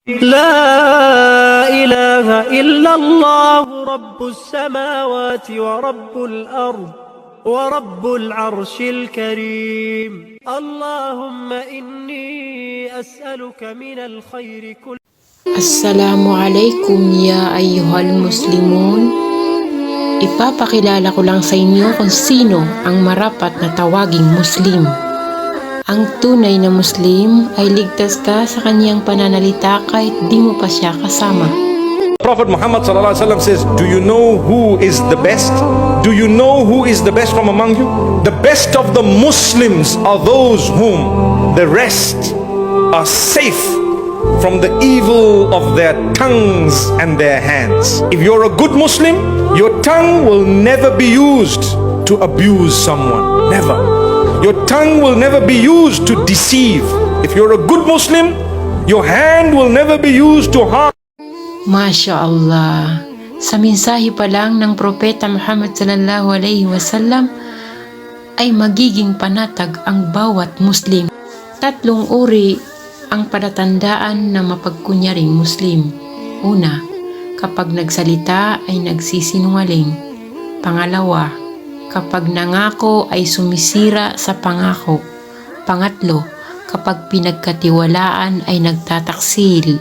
لا إله إلا الله رب السماوات ورب الأرض ورب العرش الكريم اللهم إني أسألك من الخير كله. Assalamualaikum ya ayyuhal muslimun. Ipapakilala ko lang sa inyo kung sino ang marapat na tawaging Muslim. Ang tunay na Muslim ay ligtas ka sa kaniyang pananalita kahit di mo pa siya kasama. Prophet Muhammad sallallahu alaihi wasallam says, do you know who is the best? Do you know who is the best from among you? The best of the Muslims are those whom the rest are safe from the evil of their tongues and their hands. If you're a good Muslim, your tongue will never be used to abuse someone. Never. Your tongue will never be used to deceive. If you're a good Muslim, your hand will never be used to harm. Masya Allah, sa mensahe pa lang ng Propeta Muhammad sallallahu alaihi wasallam ay magiging panatag ang bawat Muslim. 3 uri ang palatandaan na mapagkunyaring Muslim. Una, kapag nagsalita ay nagsisinungaling. Pangalawa, kapag nangako ay sumisira sa pangako. Pangatlo, kapag pinagkatiwalaan ay nagtataksil.